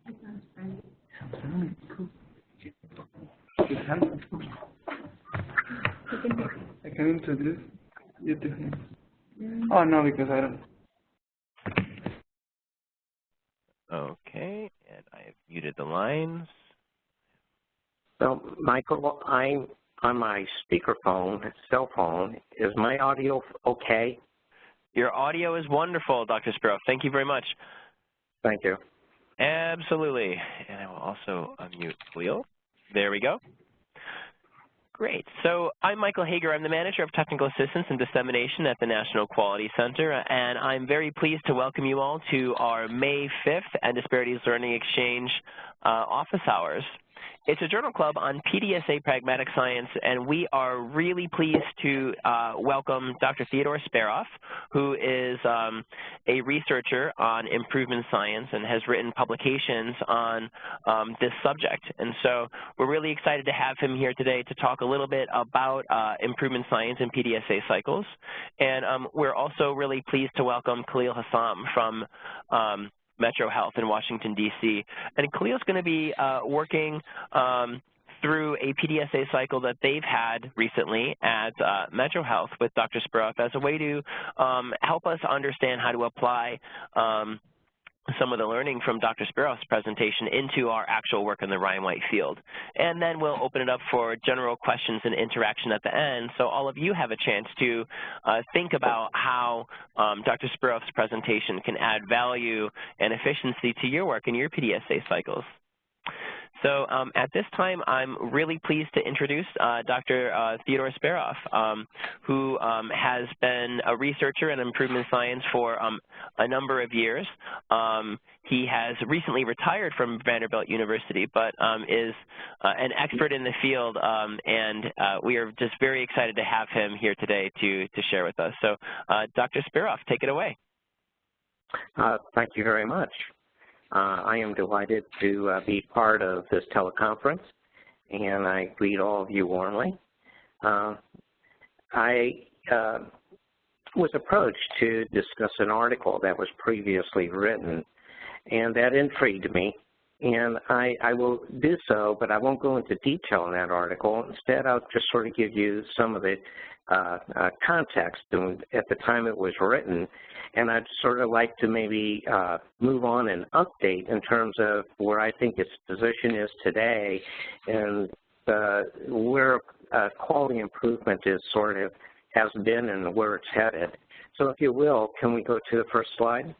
I can introduce you to him. Oh, no, because I don't. Okay, and I have muted the lines. So, Michael, I'm on my speakerphone, cell phone. Is my audio okay? Your audio is wonderful, Dr. Speroff. Thank you very much. Thank you. Absolutely. And I will also unmute Khalil. There we go. Great. So I'm Michael Hager. I'm the Manager of Technical Assistance and Dissemination at the National Quality Center, and I'm very pleased to welcome you all to our May 5th end+disparities Learning Exchange office hours. It's a journal club on PDSA pragmatic science, and we are really pleased to welcome Dr. Theodore Speroff, who is a researcher on improvement science and has written publications on this subject. And so we're really excited to have him here today to talk a little bit about improvement science and PDSA cycles. And we're also really pleased to welcome Khalil Hassam from MetroHealth in Washington, D.C. And Khalil's going to be working through a PDSA cycle that they've had recently at MetroHealth with Dr. Speroff as a way to help us understand how to apply some of the learning from Dr. Speroff's presentation into our actual work in the Ryan-White field. And then we'll open it up for general questions and interaction at the end, so all of you have a chance to think about how Dr. Speroff's presentation can add value and efficiency to your work in your PDSA cycles. So at this time, I'm really pleased to introduce Dr. Theodore Speroff, who has been a researcher in improvement science for a number of years. He has recently retired from Vanderbilt University, but is an expert in the field, and we are just very excited to have him here today to share with us. So Dr. Speroff, take it away. Thank you very much. I am delighted to be part of this teleconference, and I greet all of you warmly. I was approached to discuss an article that was previously written, and that intrigued me, and I will do so, but I won't go into detail in that article. Instead, I'll just sort of give you some of the context at the time it was written, and I'd sort of like to maybe move on and update in terms of where I think its position is today and where quality improvement is sort of has been and where it's headed. So if you will, can we go to the first slide?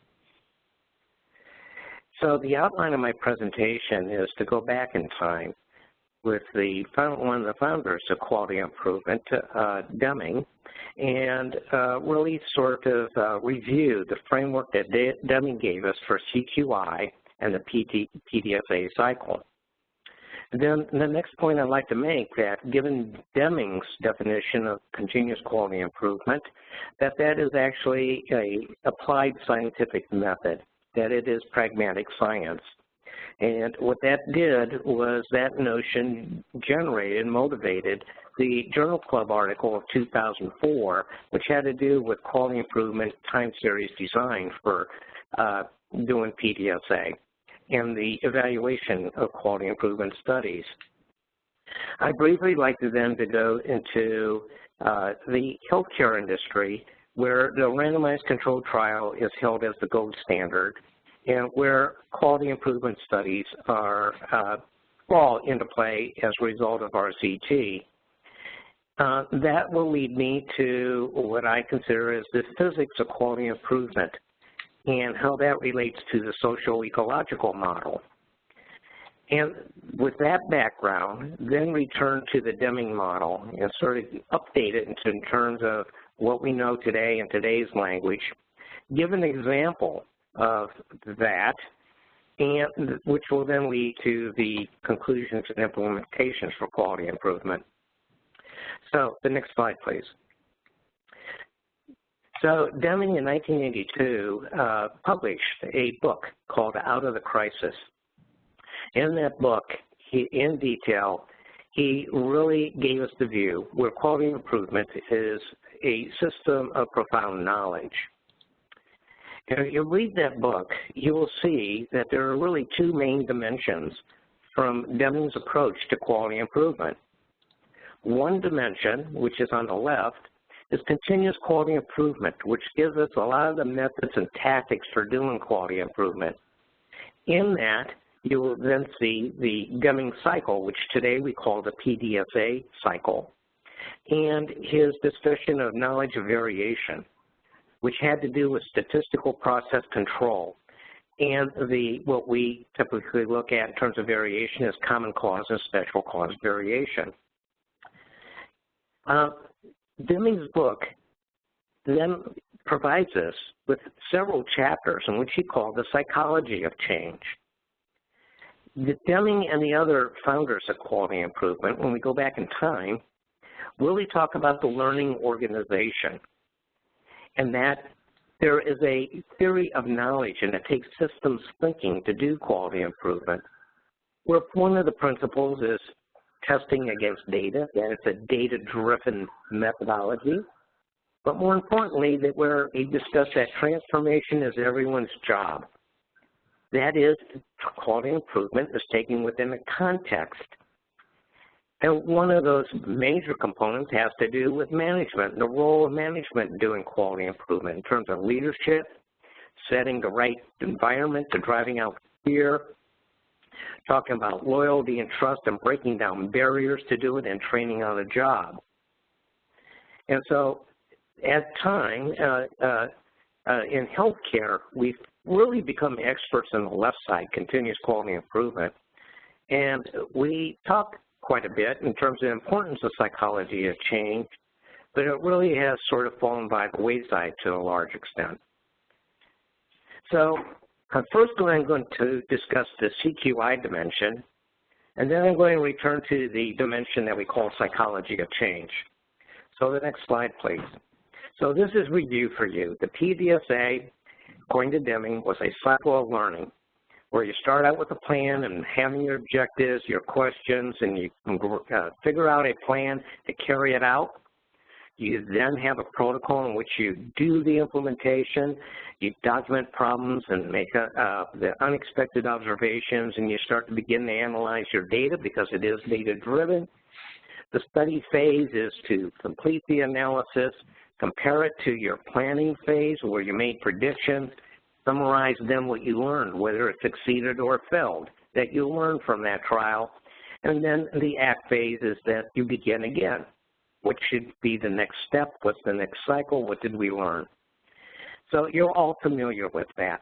So the outline of my presentation is to go back in time with one of the founders of quality improvement, Deming, and really sort of review the framework that Deming gave us for CQI and the PDSA cycle. And then the next point I'd like to make that given Deming's definition of continuous quality improvement, that is actually an applied scientific method, that it is pragmatic science. And what that did was that notion generated and motivated the Journal Club article of 2004, which had to do with quality improvement time series design for doing PDSA and the evaluation of quality improvement studies. I'd briefly like to then go into the healthcare industry, where the randomized controlled trial is held as the gold standard, and where quality improvement studies are fall into play as a result of RCT. That will lead me to what I consider as the physics of quality improvement and how that relates to the Social-Ecological Model. And with that background, then return to the Deming model and sort of update it in terms of what we know today in today's language, give an example of that, and which will then lead to the conclusions and implementations for quality improvement. So the next slide, please. So Deming in 1982 published a book called Out of the Crisis. In that book, in detail, he really gave us the view where quality improvement is a system of profound knowledge. If you read that book, you will see that there are really two main dimensions from Deming's approach to quality improvement. One dimension, which is on the left, is continuous quality improvement, which gives us a lot of the methods and tactics for doing quality improvement. In that, you will then see the Deming cycle, which today we call the PDSA cycle, and his discussion of knowledge of variation, which had to do with statistical process control. And what we typically look at in terms of variation is common cause and special cause variation. Deming's book then provides us with several chapters in which he called the psychology of change. Deming and the other founders of quality improvement, when we go back in time, really talk about the learning organization, and that there is a theory of knowledge and it takes systems thinking to do quality improvement, where one of the principles is testing against data, that it's a data-driven methodology, but more importantly, that where he discussed that transformation is everyone's job. That is, quality improvement is taken within a context. And one of those major components has to do with management, and the role of management in doing quality improvement in terms of leadership, setting the right environment to driving out fear, talking about loyalty and trust and breaking down barriers to do it, and training on the job. And so at time, in healthcare, we've really become experts on the left side, continuous quality improvement. And we talk quite a bit in terms of the importance of psychology of change, but it really has sort of fallen by the wayside to a large extent. So first I'm going to discuss the CQI dimension, and then I'm going to return to the dimension that we call psychology of change. So the next slide, please. So this is review for you. The PDSA, according to Deming, was a cycle of learning, where you start out with a plan and having your objectives, your questions, and you figure out a plan to carry it out. You then have a protocol in which you do the implementation, you document problems and make the unexpected observations, and you start to begin to analyze your data because it is data-driven. The study phase is to complete the analysis, compare it to your planning phase where you made predictions, summarize then what you learned, whether it succeeded or failed, that you learned from that trial. And then the act phase is that you begin again. What should be the next step? What's the next cycle? What did we learn? So you're all familiar with that.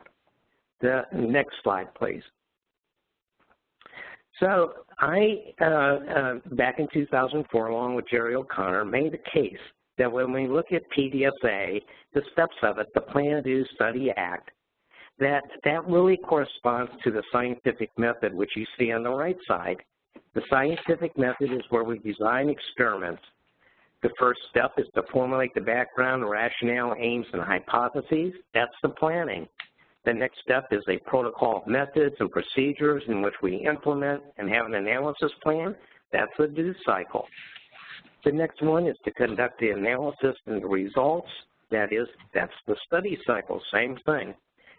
The next slide, please. So I, back in 2004, along with Jerry O'Connor, made a case that when we look at PDSA, the steps of it, the plan, do, study, act, that really corresponds to the scientific method, which you see on the right side. The scientific method is where we design experiments. The first step is to formulate the background, rationale, aims, and hypotheses. That's the planning. The next step is a protocol of methods and procedures in which we implement and have an analysis plan. That's the do cycle. The next one is to conduct the analysis and the results. That's the study cycle, same thing.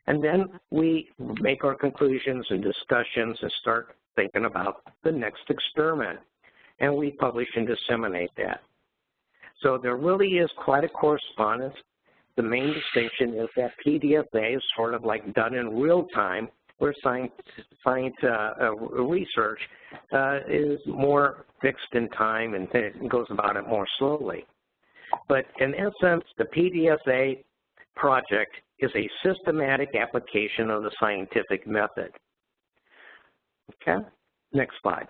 And then we make our conclusions and discussions and start thinking about the next experiment. And we publish and disseminate that. So there really is quite a correspondence. The main distinction is that PDSA is sort of like done in real time, where science research is more fixed in time and goes about it more slowly. But in essence, the PDSA project is a systematic application of the scientific method. Okay, next slide.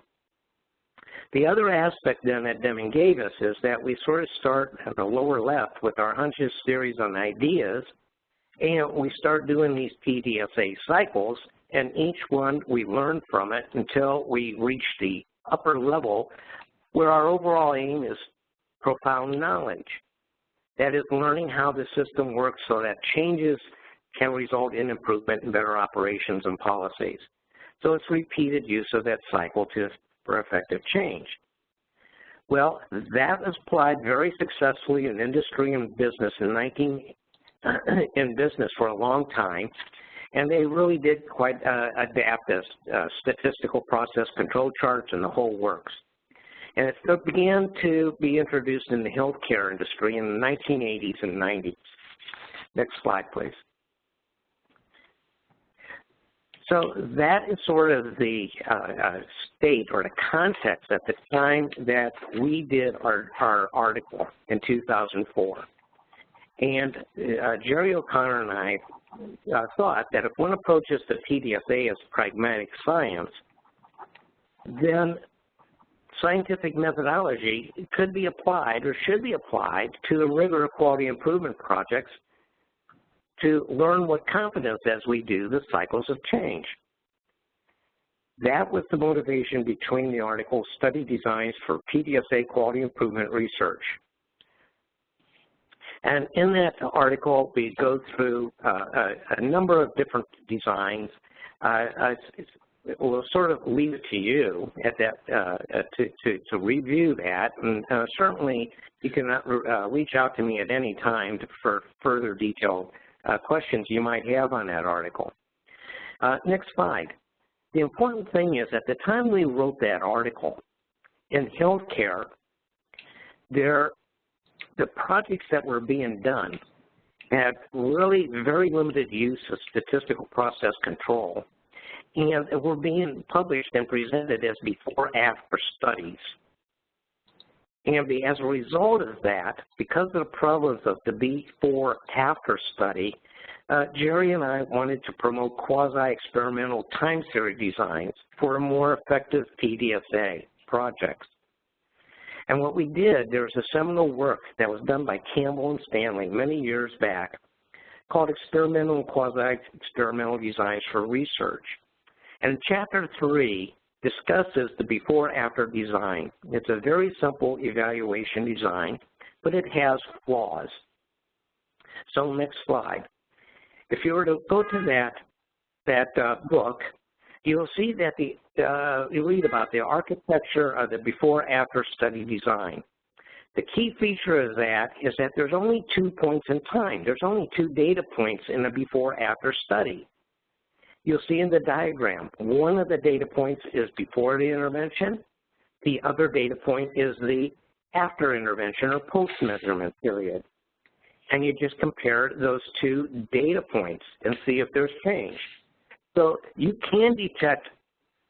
The other aspect then that Deming gave us is that we sort of start at the lower left with our hunches, theories, and ideas, and we start doing these PDSA cycles, and each one we learn from it until we reach the upper level where our overall aim is profound knowledge. That is, learning how the system works so that changes can result in improvement in better operations and policies. So it's repeated use of that cycle for effective change. Well, that was applied very successfully in industry and business in in business for a long time, and they really did quite adapt as statistical process control charts and the whole works. And it began to be introduced in the healthcare industry in the 1980s and 90s. Next slide, please. So that is sort of the state or the context at the time that we did our article in 2004. And Jerry O'Connor and I thought that if one approaches the PDSA as pragmatic science, then scientific methodology could be applied or should be applied to the rigor of quality improvement projects to learn with confidence as we do the cycles of change. That was the motivation between the article Study Designs for PDSA Quality Improvement Research. And in that article, we go through a number of different designs. We'll sort of leave it to you at that to review that, and certainly you can reach out to me at any time for further detailed questions you might have on that article. Next slide. The important thing is at the time we wrote that article, in healthcare, the projects that were being done had really very limited use of statistical process control, and were being published and presented as before-after studies. And as a result of that, because of the prevalence of the before-after study, Jerry and I wanted to promote quasi-experimental time series designs for more effective PDSA projects. And what we did, there was a seminal work that was done by Campbell and Stanley many years back called Experimental and Quasi-Experimental Designs for Research. And Chapter 3 discusses the before-after design. It's a very simple evaluation design, but it has flaws. So next slide. If you were to go to that book, you'll see that you read about the architecture of the before-after study design. The key feature of that is that there's only 2 points in time. There's only 2 data points in the before-after study. You'll see in the diagram, one of the data points is before the intervention. The other data point is the after intervention or post-measurement period. And you just compare those 2 data points and see if there's change. So you can detect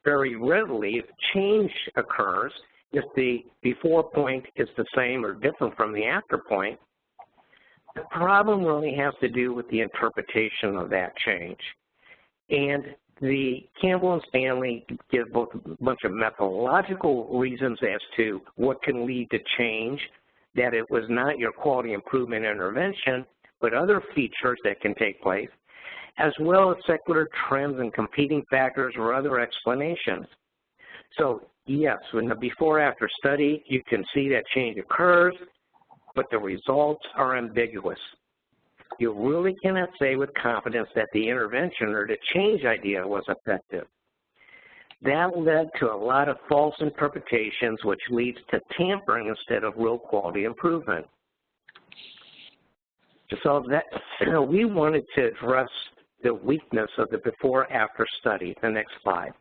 very readily if change occurs if the before point is the same or different from the after point. The problem really has to do with the interpretation of that change. And the Campbell and Stanley give both a bunch of methodological reasons as to what can lead to change, that it was not your quality improvement intervention, but other features that can take place, as well as secular trends and competing factors or other explanations. So yes, in the before-after study, you can see that change occurs, but the results are ambiguous. You really cannot say with confidence that the intervention or the change idea was effective. That led to a lot of false interpretations, which leads to tampering instead of real quality improvement. So that we wanted to address the weakness of the before-after study. The next slide.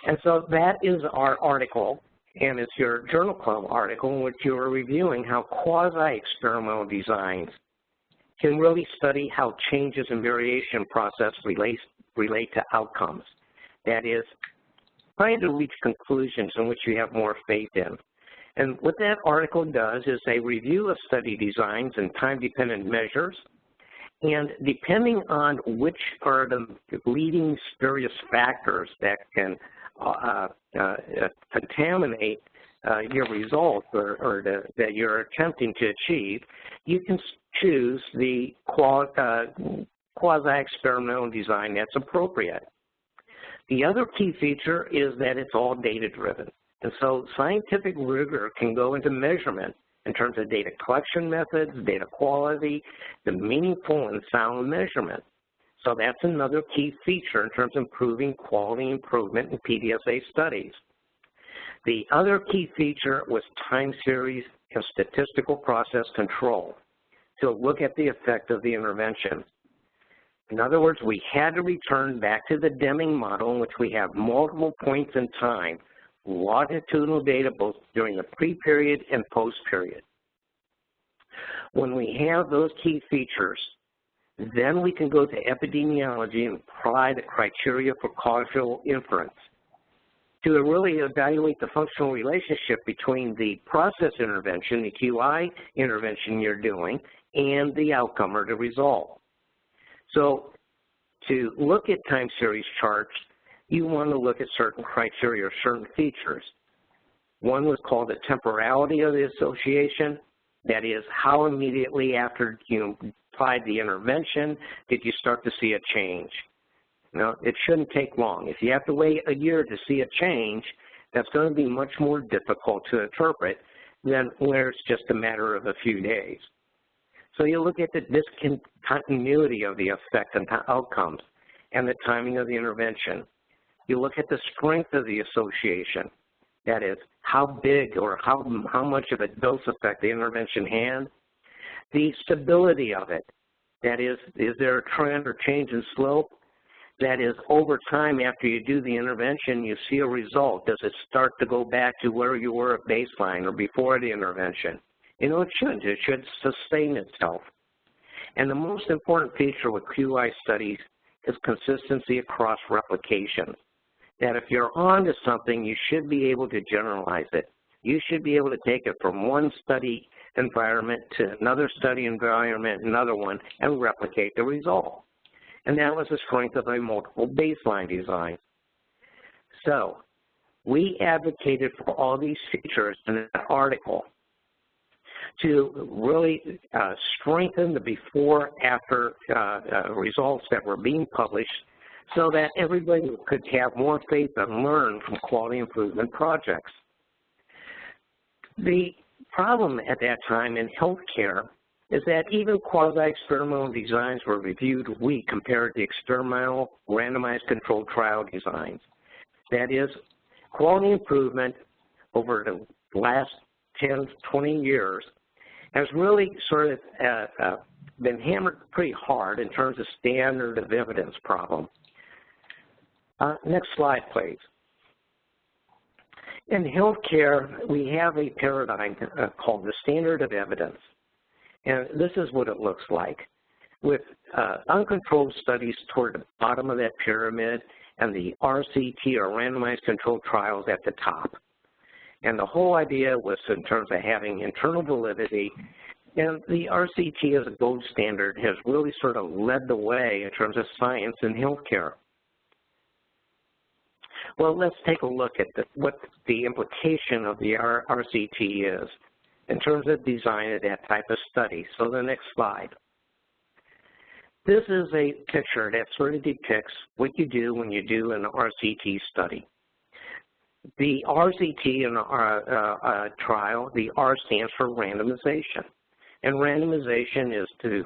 And so that is our article, and it's your Journal Club article in which you are reviewing how quasi-experimental designs can really study how changes in variation process relate to outcomes. That is, trying to reach conclusions in which you have more faith in. And what that article does is a review of study designs and time-dependent measures, and depending on which are the leading spurious factors that can contaminate your results or that you're attempting to achieve, you can choose the quasi-experimental design that's appropriate. The other key feature is that it's all data-driven. And so scientific rigor can go into measurement in terms of data collection methods, data quality, the meaningful and sound measurement. So that's another key feature in terms of improving quality improvement in PDSA studies. The other key feature was time series and statistical process control to look at the effect of the intervention. In other words, we had to return back to the Deming model in which we have multiple points in time, longitudinal data both during the pre-period and post-period. When we have those key features, then we can go to epidemiology and apply the criteria for causal inference to really evaluate the functional relationship between the process intervention, the QI intervention you're doing, and the outcome or the result. So to look at time series charts, you want to look at certain criteria or certain features. One was called the temporality of the association. That is, how immediately after you applied the intervention did you start to see a change? Now, it shouldn't take long. If you have to wait a year to see a change, that's going to be much more difficult to interpret than where it's just a matter of a few days. So you look at the discontinuity of the effect and outcomes and the timing of the intervention. You look at the strength of the association. That is, how big or how much of a dose effect the intervention had. The stability of it. That is there a trend or change in slope? That is, over time after you do the intervention, you see a result. Does it start to go back to where you were at baseline or before the intervention? You know, it shouldn't. It should sustain itself. And the most important feature with QI studies is consistency across replications. That if you're on to something, you should be able to generalize it. You should be able to take it from one study environment to another study environment, another one, and replicate the result. And that was the strength of a multiple baseline design. So we advocated for all these features in that article to really strengthen the before-after results that were being published so that everybody could have more faith and learn from quality improvement projects. The problem at that time in healthcare is that even quasi-experimental designs were reviewed weak compared to experimental randomized controlled trial designs. That is, quality improvement over the last 10, 20 years has really sort of been hammered pretty hard in terms of standard of evidence problem. Next slide, please. In healthcare, we have a paradigm called the standard of evidence. And this is what it looks like, with uncontrolled studies toward the bottom of that pyramid and the RCT, or randomized controlled trials, at the top. And the whole idea was in terms of having internal validity, and the RCT as a gold standard has really sort of led the way in terms of science in healthcare. Well, let's take a look at what the implication of the RCT is in terms of design of that type of study. So the next slide. This is a picture that sort of depicts what you do when you do an RCT study. The RCT in a trial, the R stands for randomization. And randomization is to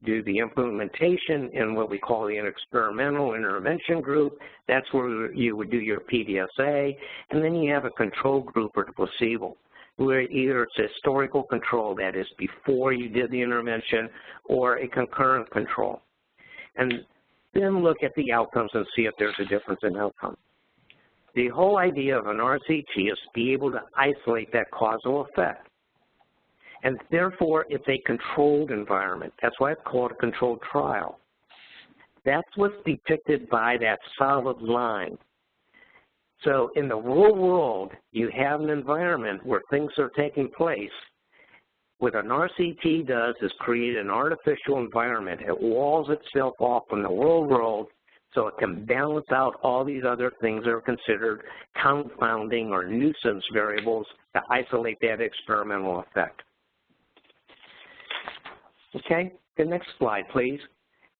do the implementation in what we call the experimental intervention group. That's where you would do your PDSA. And then you have a control group or the placebo, where either it's a historical control, that is before you did the intervention, or a concurrent control. And then look at the outcomes and see if there's a difference in outcome. The whole idea of an RCT is to be able to isolate that causal effect. And therefore, it's a controlled environment. That's why it's called a controlled trial. That's what's depicted by that solid line. So in the real world, you have an environment where things are taking place. What an RCT does is create an artificial environment. It walls itself off from the real world so it can balance out all these other things that are considered confounding or nuisance variables to isolate that experimental effect. Okay, the next slide, please.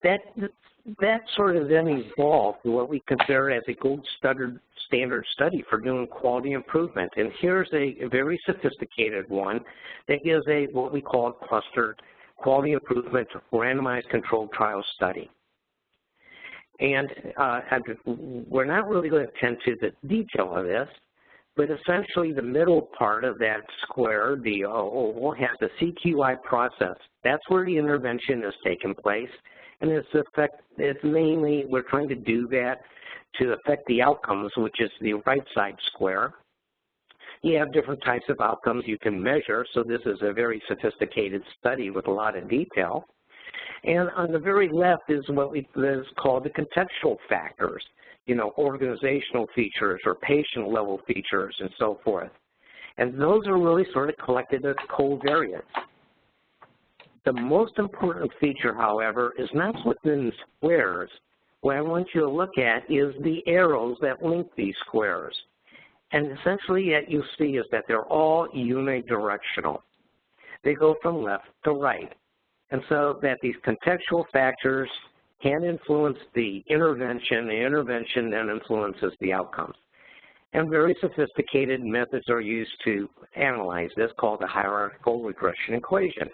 That sort of then evolved to what we consider as a gold standard study for doing quality improvement. And here's a very sophisticated one that gives what we call a clustered quality improvement randomized controlled trial study. And we're not really going to attend to the detail of this, But essentially the middle part of that square, the oval, has the CQI process. That's where the intervention is taking place. And it's mainly, we're trying to do that to affect the outcomes, which is the right side square. You have different types of outcomes you can measure, so this is a very sophisticated study with a lot of detail. And on the very left is what is called the contextual factors, you know, organizational features or patient level features and so forth. And those are really sort of collected as covariates. The most important feature, however, is not within squares. What I want you to look at is the arrows that link these squares. And essentially what you see is that they're all unidirectional. They go from left to right. And so that these contextual factors can influence the intervention then influences the outcomes. And very sophisticated methods are used to analyze this, called the hierarchical regression equation.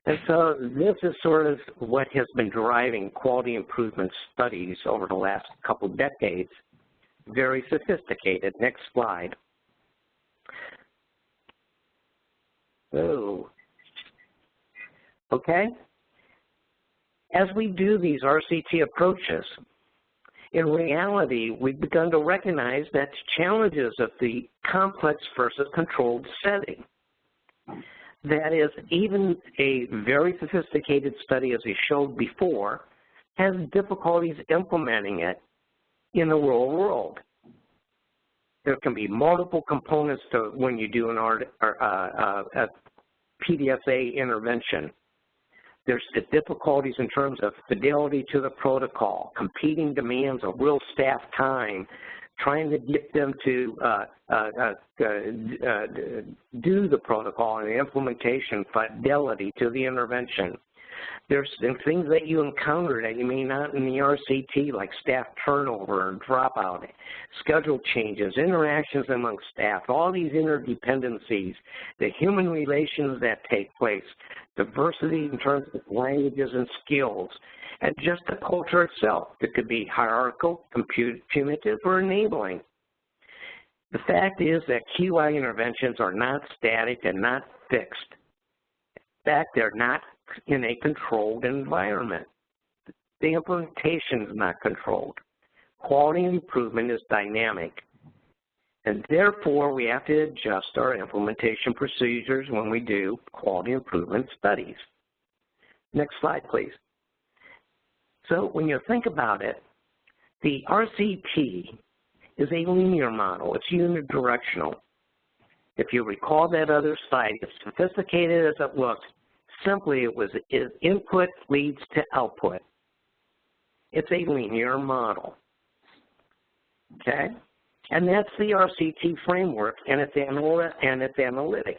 And so this is sort of what has been driving quality improvement studies over the last couple decades. Very sophisticated. Next slide. Oh. Okay. As we do these RCT approaches, in reality, we've begun to recognize that challenges of the complex versus controlled setting. That is, even a very sophisticated study, as we showed before, has difficulties implementing it in the real world. There can be multiple components to when you do a PDSA intervention. There's the difficulties in terms of fidelity to the protocol, competing demands of real staff time, trying to get them to do the protocol and the implementation, fidelity to the intervention. There's things that you encounter that you may not in the RCT, like staff turnover and dropout, schedule changes, interactions among staff, all these interdependencies, the human relations that take place, diversity in terms of languages and skills, and just the culture itself. It could be hierarchical, punitive, or enabling. The fact is that QI interventions are not static and not fixed. In fact, they're not in a controlled environment. The implementation is not controlled. Quality improvement is dynamic. And therefore, we have to adjust our implementation procedures when we do quality improvement studies. Next slide, please. So when you think about it, the RCT is a linear model. It's unidirectional. If you recall that other slide, as sophisticated as it looks, simply it was input leads to output. It's a linear model, okay? And that's the RCT framework and its analytics.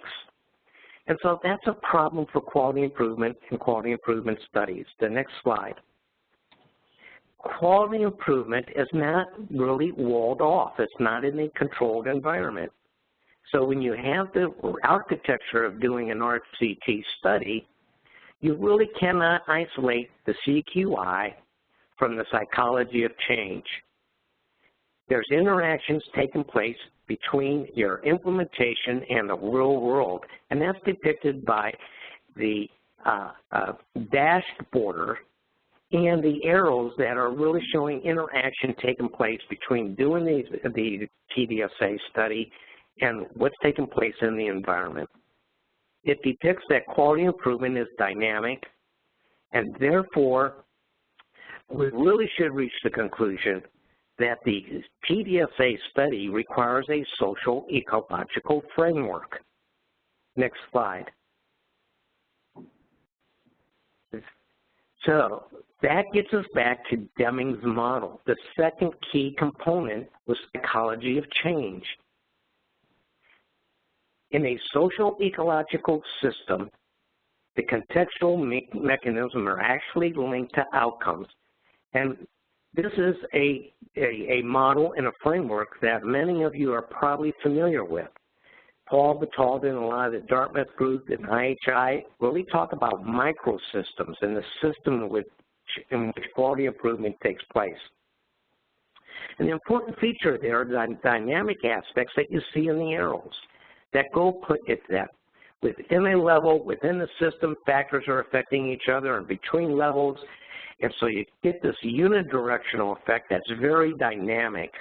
And so that's a problem for quality improvement and quality improvement studies. The next slide. Quality improvement is not really walled off. It's not in a controlled environment. So when you have the architecture of doing an RCT study, you really cannot isolate the CQI from the psychology of change. There's interactions taking place between your implementation and the real world, and that's depicted by the dashed border and the arrows that are really showing interaction taking place between doing the PDSA study and what's taking place in the environment. It depicts that quality improvement is dynamic, and therefore, we really should reach the conclusion that the PDSA study requires a social-ecological framework. Next slide. So that gets us back to Deming's model. The second key component was psychology of change. In a social-ecological system, the contextual mechanisms are actually linked to outcomes. And this is a model and a framework that many of you are probably familiar with. Paul Batalda and a lot of the Dartmouth group and IHI really talk about microsystems and the system in which quality improvement takes place. And the important feature there are the dynamic aspects that you see in the arrows that go put it that within a level, within the system, factors are affecting each other and between levels. And so you get this unidirectional effect that's very dynamic.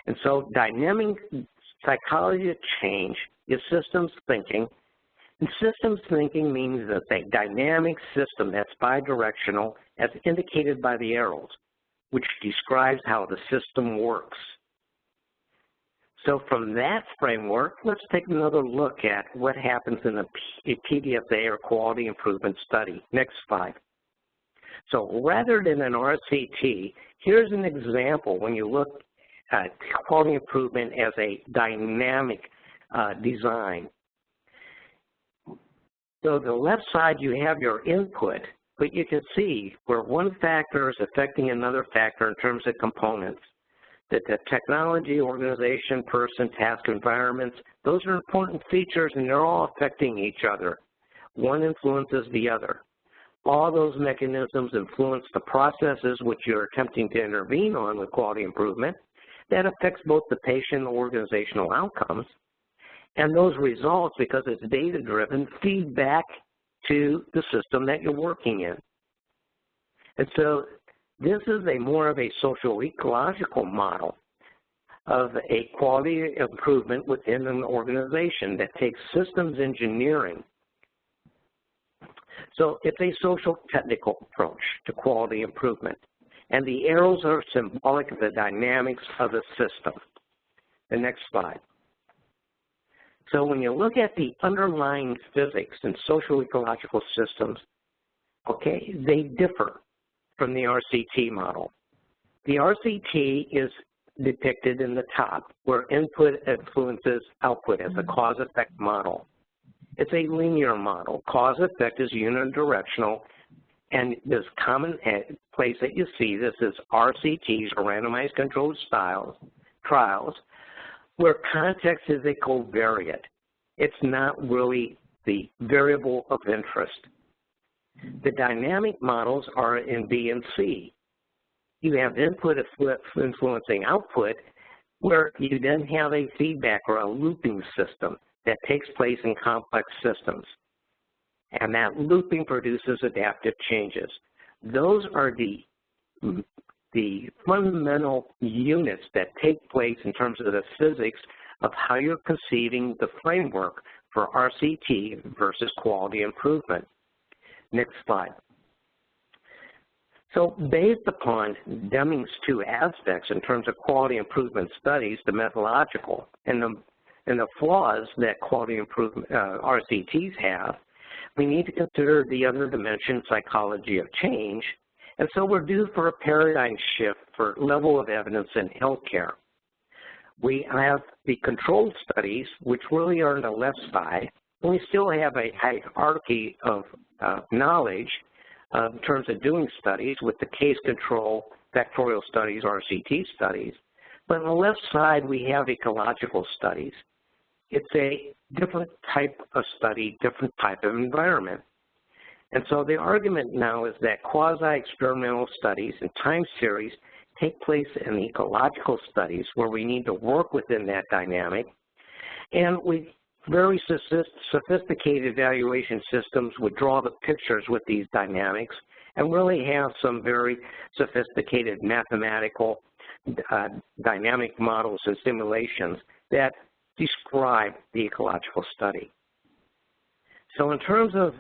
And so dynamic psychology of change is systems thinking. And systems thinking means that a dynamic system that's bidirectional as indicated by the arrows, which describes how the system works. So from that framework, let's take another look at what happens in a PDSA or quality improvement study. Next slide. So rather than an RCT, here's an example when you look at quality improvement as a dynamic design. So the left side, you have your input, but you can see where one factor is affecting another factor in terms of components. That the technology, organization, person, task, environments, those are important features and they're all affecting each other. One influences the other. All those mechanisms influence the processes which you're attempting to intervene on with quality improvement. That affects both the patient and organizational outcomes. And those results, because it's data-driven, feed back to the system that you're working in. And so this is more of a social-ecological model of a quality improvement within an organization that takes systems engineering. So it's a social-technical approach to quality improvement. And the arrows are symbolic of the dynamics of the system. The next slide. So when you look at the underlying physics in social-ecological systems, okay, they differ from the RCT model. The RCT is depicted in the top, where input influences output as a cause-effect model. It's a linear model. Cause-effect is unidirectional, and this common place that you see, this is RCTs, or randomized controlled trials, where context is a covariate. It's not really the variable of interest. The dynamic models are in B and C. You have input influencing output, where you then have a feedback or a looping system that takes place in complex systems. And that looping produces adaptive changes. Those are the fundamental units that take place in terms of the physics of how you're conceiving the framework for RCT versus quality improvement. Next slide. So based upon Deming's two aspects in terms of quality improvement studies, the methodological and the flaws that quality improvement RCTs have, we need to consider the other dimension, psychology of change. And so we're due for a paradigm shift for level of evidence in healthcare. We have the controlled studies, which really are on the left side, and we still have a hierarchy of knowledge in terms of doing studies with the case control, factorial studies, RCT studies. But on the left side, we have ecological studies. It's a different type of study, different type of environment. And so the argument now is that quasi-experimental studies and time series take place in ecological studies where we need to work within that dynamic. And we very sophisticated evaluation systems would draw the pictures with these dynamics and really have some very sophisticated mathematical dynamic models and simulations that describe the ecological study. So in terms of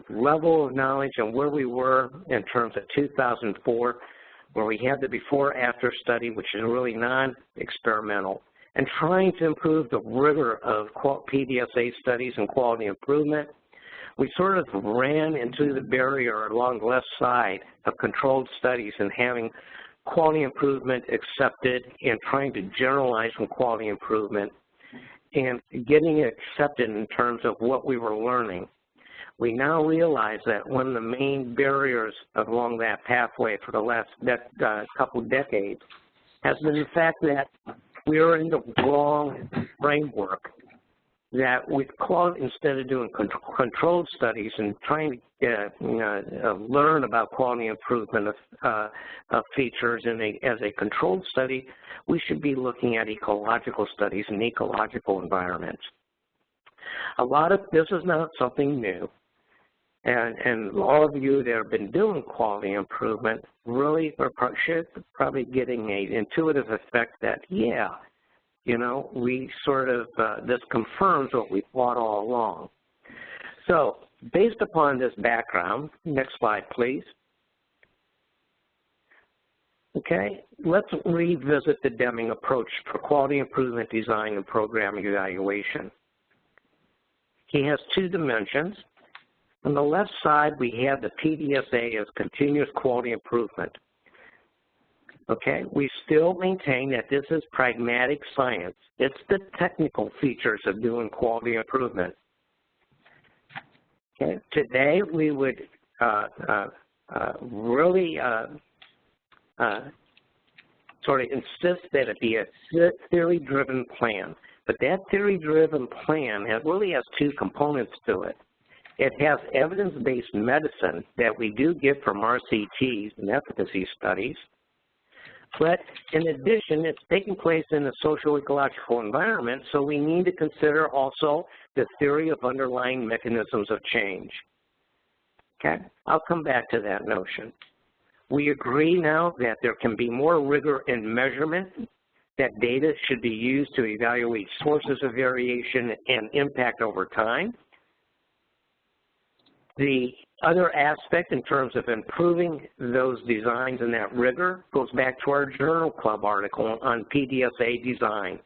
level of knowledge and where we were in terms of 2004, where we had the before-after study, which is really non-experimental, and trying to improve the rigor of PDSA studies and quality improvement, we sort of ran into the barrier along the left side of controlled studies and having quality improvement accepted and trying to generalize from quality improvement and getting it accepted in terms of what we were learning. We now realize that one of the main barriers along that pathway for the last couple of decades has been the fact that we are in the wrong framework that with quality, instead of doing controlled studies and trying to learn about quality improvement of features as a controlled study, we should be looking at ecological studies and ecological environments. This is not something new. And all of you that have been doing quality improvement really should probably getting an intuitive effect that, yeah, you know, we sort of, this confirms what we thought all along. So based upon this background, next slide, please. Okay, let's revisit the Deming approach for quality improvement design and program evaluation. He has two dimensions. On the left side, we have the PDSA as continuous quality improvement. Okay, we still maintain that this is pragmatic science. It's the technical features of doing quality improvement. Okay, today we would really sort of insist that it be a theory-driven plan. But that theory-driven plan really has two components to it. It has evidence-based medicine that we do get from RCTs and efficacy studies, but in addition, it's taking place in a social-ecological environment, so we need to consider also the theory of underlying mechanisms of change. Okay, I'll come back to that notion. We agree now that there can be more rigor in measurement, that data should be used to evaluate sources of variation and impact over time. The other aspect in terms of improving those designs and that rigor goes back to our journal club article on PDSA design.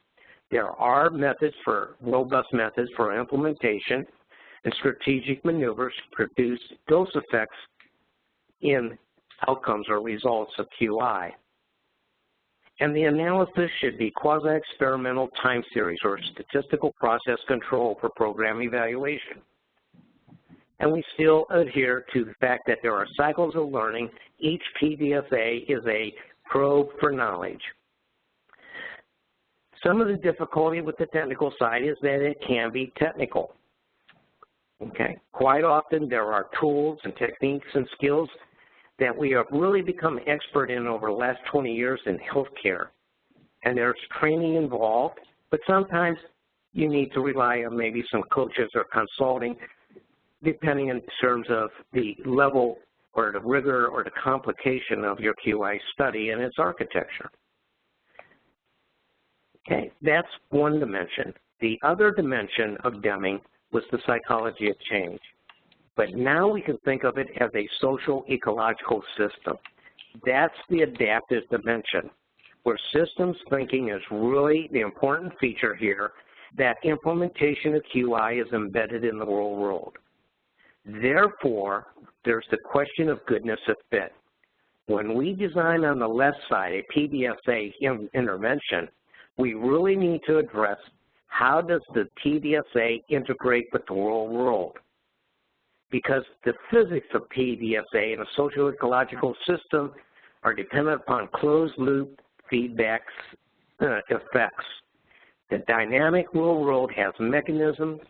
There are robust methods for implementation and strategic maneuvers to produce dose effects in outcomes or results of QI. And the analysis should be quasi-experimental time series or statistical process control for program evaluation. And we still adhere to the fact that there are cycles of learning. Each PDSA is a probe for knowledge. Some of the difficulty with the technical side is that it can be technical. Okay, quite often there are tools and techniques and skills that we have really become expert in over the last 20 years in healthcare. And there's training involved, but sometimes you need to rely on maybe some coaches or consulting, depending in terms of the level or the rigor or the complication of your QI study and its architecture. Okay, that's one dimension. The other dimension of Deming was the psychology of change. But now we can think of it as a social-ecological system. That's the adaptive dimension, where systems thinking is really the important feature here, that implementation of QI is embedded in the real world. Therefore, there's the question of goodness of fit. When we design on the left side a PDSA intervention, we really need to address how does the PDSA integrate with the real world? Because the physics of PDSA in a socio-ecological system are dependent upon closed-loop feedback effects. The dynamic real world has mechanisms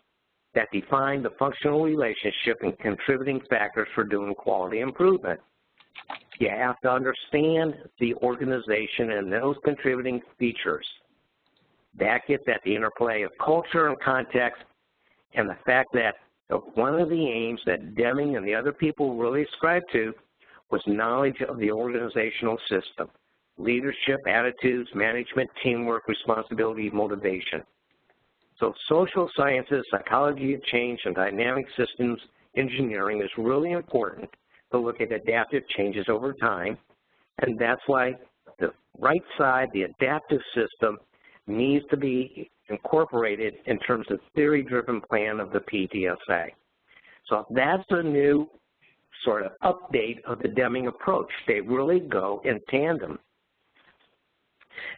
that define the functional relationship and contributing factors for doing quality improvement. You have to understand the organization and those contributing features. That gets at the interplay of culture and context, and the fact that one of the aims that Deming and the other people really ascribed to was knowledge of the organizational system, leadership, attitudes, management, teamwork, responsibility, motivation. So social sciences, psychology of change, and dynamic systems engineering is really important to look at adaptive changes over time, and that's why the right side, the adaptive system, needs to be incorporated in terms of theory-driven plan of the PDSA. So that's a new sort of update of the Deming approach. They really go in tandem.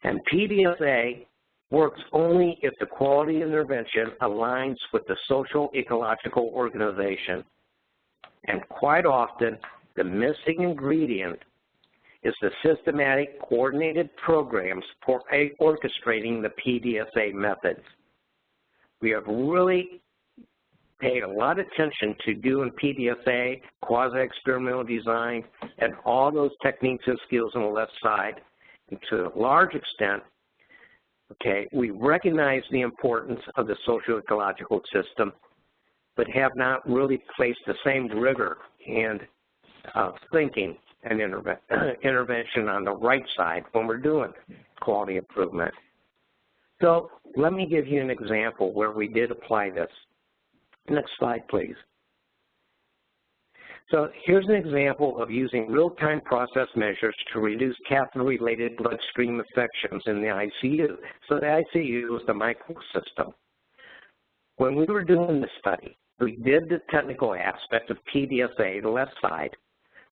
And PDSA works only if the quality intervention aligns with the social-ecological organization. And quite often, the missing ingredient is the systematic coordinated programs for orchestrating the PDSA methods. We have really paid a lot of attention to doing PDSA, quasi-experimental design, and all those techniques and skills on the left side. And to a large extent, okay, we recognize the importance of the socio-ecological system, but have not really placed the same rigor and thinking and intervention on the right side when we're doing quality improvement. So let me give you an example where we did apply this. Next slide, please. So here's an example of using real-time process measures to reduce catheter-related bloodstream infections in the ICU. So the ICU is the microsystem. When we were doing this study, we did the technical aspect of PDSA, the left side,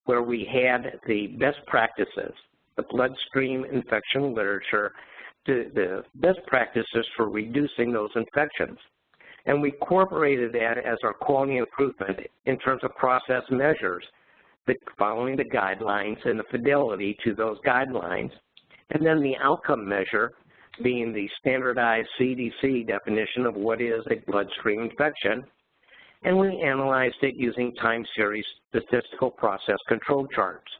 where we had the best practices, the bloodstream infection literature, the best practices for reducing those infections. And we incorporated that as our quality improvement in terms of process measures, following the guidelines and the fidelity to those guidelines. And then the outcome measure being the standardized CDC definition of what is a bloodstream infection. And we analyzed it using time series statistical process control charts.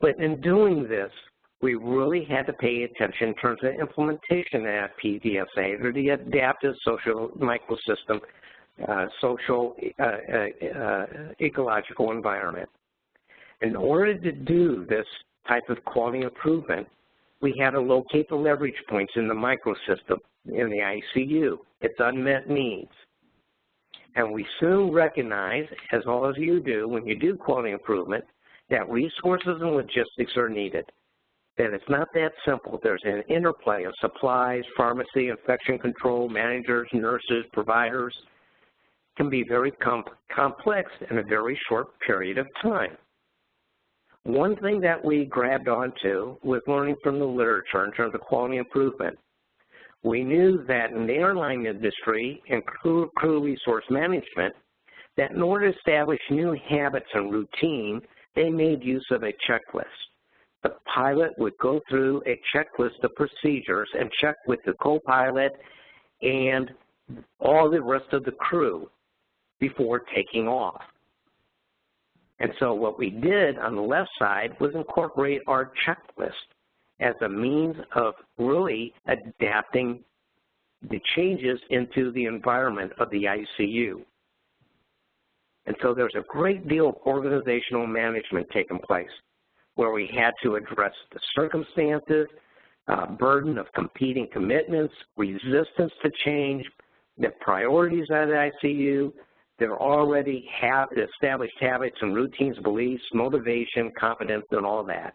But in doing this, we really had to pay attention in terms of implementation at PDSA, or the adaptive social-ecological ecological environment. In order to do this type of quality improvement, we had to locate the leverage points in the microsystem in the ICU, its unmet needs. And we soon recognize, as well as you do when you do quality improvement, that resources and logistics are needed. That it's not that simple. There's an interplay of supplies, pharmacy, infection control, managers, nurses, providers. It can be very complex in a very short period of time. One thing that we grabbed onto was learning from the literature in terms of quality improvement. We knew that in the airline industry and crew resource management, that in order to establish new habits and routine, they made use of a checklist. The pilot would go through a checklist of procedures and check with the co-pilot and all the rest of the crew before taking off. And so what we did on the left side was incorporate our checklist as a means of really adapting the changes into the environment of the ICU. And so there's a great deal of organizational management taking place, where we had to address the circumstances, burden of competing commitments, resistance to change, the priorities of the ICU. There already have established habits and routines, beliefs, motivation, confidence, and all that.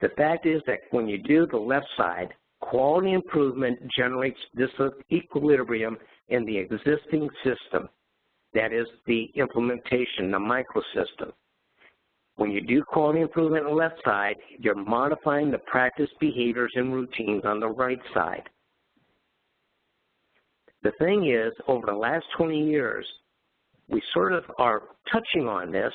The fact is that when you do the left side, quality improvement generates this equilibrium in the existing system. That is the implementation, the microsystem. When you do quality improvement on the left side, you're modifying the practice behaviors and routines on the right side. The thing is, over the last 20 years, we sort of are touching on this,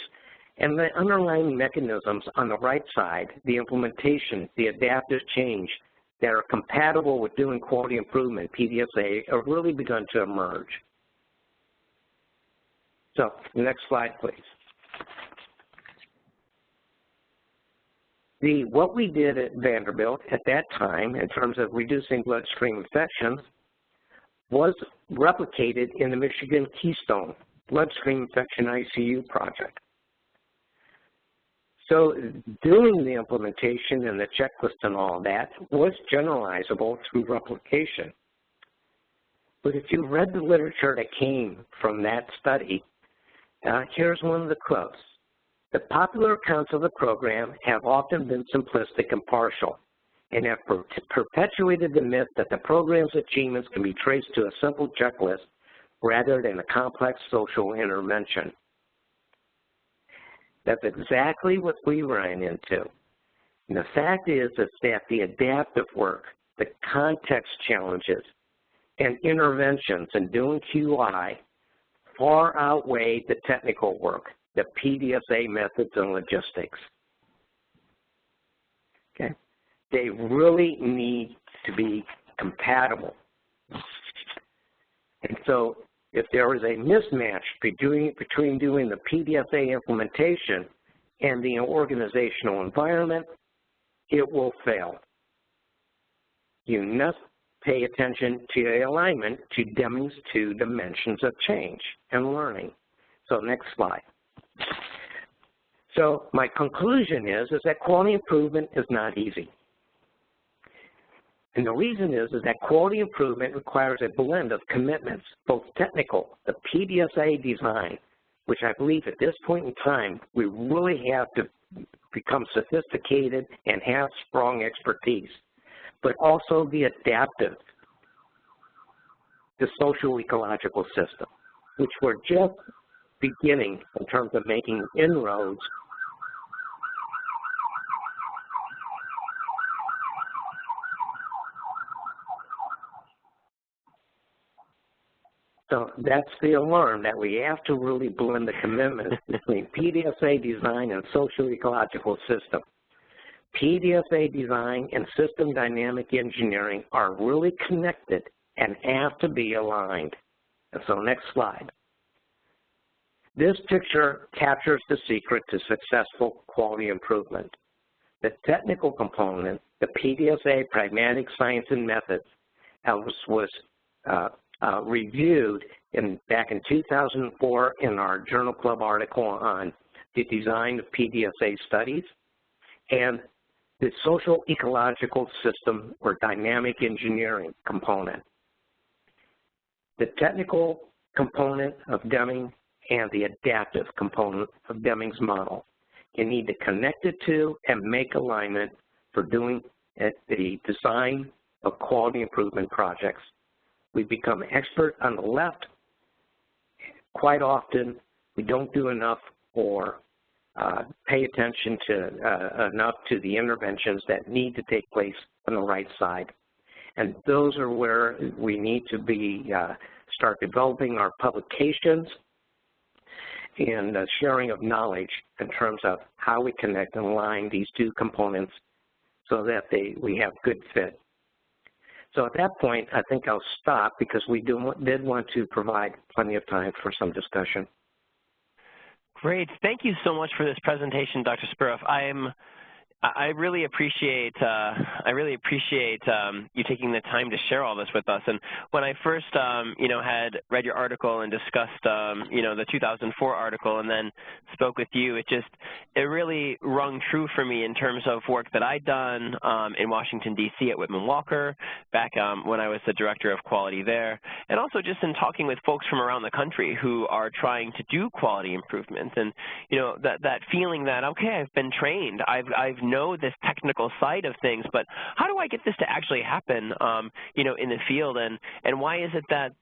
and the underlying mechanisms on the right side, the implementation, the adaptive change, that are compatible with doing quality improvement, PDSA, have really begun to emerge. So, next slide, please. What we did at Vanderbilt at that time in terms of reducing bloodstream infections was replicated in the Michigan Keystone Bloodstream Infection ICU project. So doing the implementation and the checklist and all that was generalizable through replication. But if you read the literature that came from that study, here's one of the quotes. The popular accounts of the program have often been simplistic and partial, and have perpetuated the myth that the program's achievements can be traced to a simple checklist rather than a complex social intervention. That's exactly what we ran into. And the fact is that the adaptive work, the context challenges, and interventions in doing QI far outweigh the technical work, the PDSA methods and logistics. Okay? They really need to be compatible. And so if there is a mismatch between doing the PDSA implementation and the organizational environment, it will fail. You must pay attention to the alignment to Deming's 2 dimensions of change and learning. So next slide. So my conclusion is that quality improvement is not easy. And the reason is that quality improvement requires a blend of commitments, both technical, the PDSA design, which I believe at this point in time, we really have to become sophisticated and have strong expertise, but also the adaptive, the social-ecological system, which we're just beginning in terms of making inroads. So that's the alarm, that we have to really blend the commitments between PDSA design and social-ecological system. PDSA design and system dynamic engineering are really connected and have to be aligned. And so next slide. This picture captures the secret to successful quality improvement. The technical component, the PDSA pragmatic science and methods, was reviewed back in 2004 in our Journal Club article on the design of PDSA studies, and the social-ecological system or dynamic engineering component. The technical component of Deming and the adaptive component of Deming's model. You need to connect the two and make alignment for doing the design of quality improvement projects. We become expert on the left. Quite often, we don't do enough or pay attention to enough to the interventions that need to take place on the right side. And those are where we need to be, start developing our publications and sharing of knowledge in terms of how we connect and align these two components so that we have good fit. So at that point, I think I'll stop because we did want to provide plenty of time for some discussion. Great. Thank you so much for this presentation, Dr. Speroff. I really appreciate you taking the time to share all this with us. And when I first had read your article and discussed the 2004 article and then spoke with you, it really rung true for me in terms of work that I'd done in Washington D.C. at Whitman Walker back when I was the director of quality there, and also just in talking with folks from around the country who are trying to do quality improvements. And that feeling that, okay, I've been trained, I've know this technical side of things, but how do I get this to actually happen, in the field? And why is it that,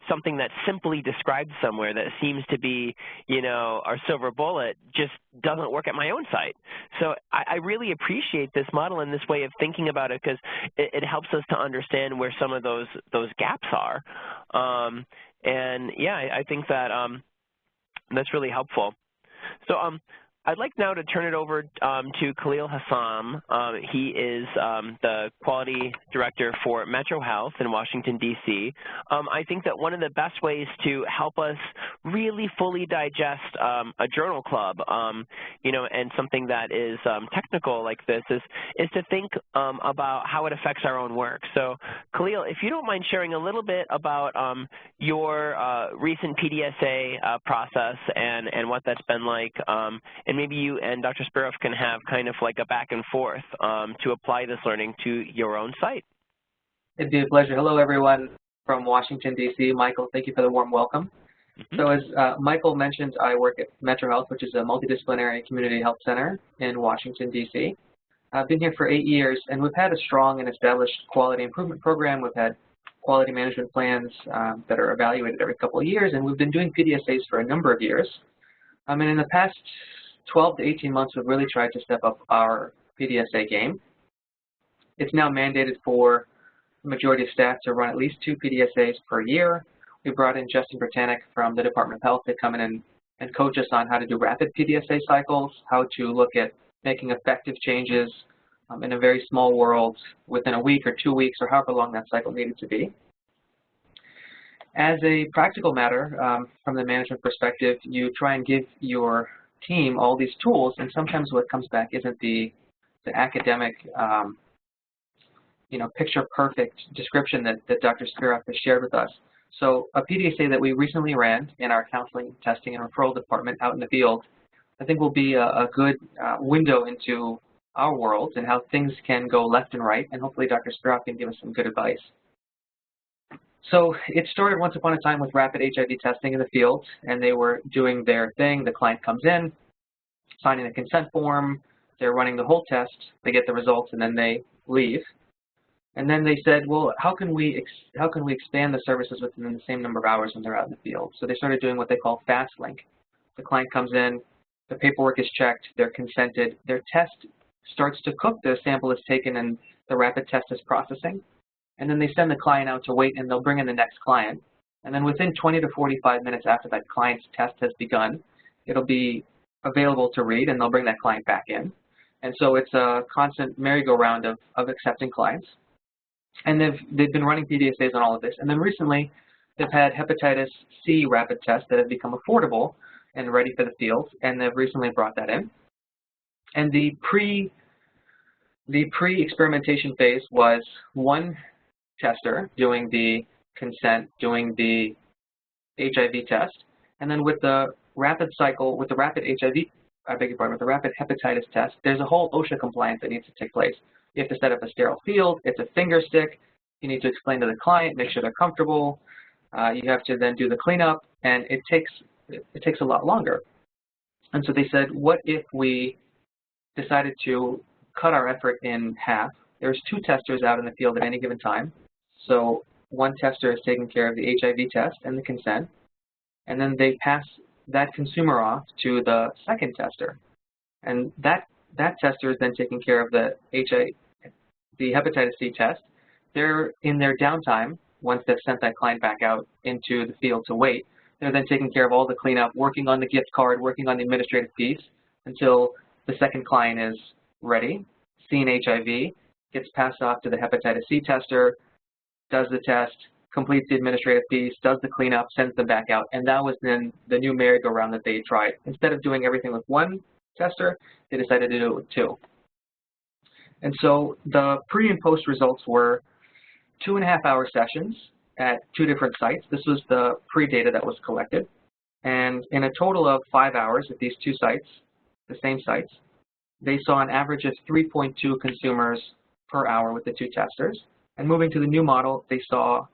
something that's simply described somewhere that seems to be, our silver bullet just doesn't work at my own site? So I really appreciate this model and this way of thinking about it because it helps us to understand where some of those gaps are. And yeah, I think that that's really helpful. So I'd like now to turn it over to Khalil Hassam. He is the quality director for MetroHealth in Washington, D.C. I think that one of the best ways to help us really fully digest a journal club, and something that is technical like this is to think about how it affects our own work. So, Khalil, if you don't mind sharing a little bit about your recent PDSA process and what that's been like, and maybe you and Dr. Speroff can have kind of like a back and forth to apply this learning to your own site. It'd be a pleasure. Hello, everyone from Washington, D.C. Michael, thank you for the warm welcome. Mm-hmm. So as Michael mentioned, I work at MetroHealth, which is a multidisciplinary community health center in Washington, D.C. I've been here for 8 years, and we've had a strong and established quality improvement program. We've had quality management plans that are evaluated every couple of years, and we've been doing PDSAs for a number of years. And in the past 12 to 18 months, we've really tried to step up our PDSA game. It's now mandated for the majority of staff to run at least 2 PDSAs per year. We brought in Justin Britannic from the Department of Health to come in and coach us on how to do rapid PDSA cycles, how to look at making effective changes in a very small world within a week or 2 weeks or however long that cycle needed to be. As a practical matter, from the management perspective, you try and give your team all these tools, and sometimes what comes back isn't the academic, picture-perfect description that Dr. Speroff has shared with us. So a PDSA that we recently ran in our counseling, testing, and referral department out in the field, I think will be a good window into our world and how things can go left and right, and hopefully Dr. Speroff can give us some good advice. So it started once upon a time with rapid HIV testing in the field, and they were doing their thing. The client comes in, signing a consent form, they're running the whole test, they get the results, and then they leave. And then they said, well, how can we expand the services within the same number of hours when they're out in the field? So they started doing what they call fast link. The client comes in, the paperwork is checked, they're consented, their test starts to cook, the sample is taken, and the rapid test is processing. And then they send the client out to wait, and they'll bring in the next client. And then within 20 to 45 minutes after that client's test has begun, it'll be available to read, and they'll bring that client back in. And so it's a constant merry-go-round of accepting clients. And they've been running PDSAs on all of this. And then recently, they've had hepatitis C rapid tests that have become affordable and ready for the field, and they've recently brought that in. And the pre-experimentation phase was one tester doing the consent, doing the HIV test, and then with the rapid cycle, with the rapid with the rapid hepatitis test, there's a whole OSHA compliance that needs to take place. You have to set up a sterile field, it's a finger stick, you need to explain to the client, make sure they're comfortable, you have to then do the cleanup, and it takes a lot longer. And so they said, what if we decided to cut our effort in half? There's two testers out in the field at any given time. So one tester is taking care of the HIV test and the consent, and then they pass that consumer off to the second tester. And that tester is then taking care of the hepatitis C test. They're in their downtime, once they've sent that client back out into the field to wait, they're then taking care of all the cleanup, working on the gift card, working on the administrative piece until the second client is ready, seen HIV, gets passed off to the hepatitis C tester, does the test, completes the administrative piece, does the cleanup, sends them back out, and that was then the new merry-go-round that they tried. Instead of doing everything with one tester, they decided to do it with two. And so the pre and post results were 2.5-hour sessions at 2 different sites. This was the pre-data that was collected. And in a total of 5 hours at these 2 sites, the same sites, they saw an average of 3.2 consumers per hour with the 2 testers. And moving to the new model, they saw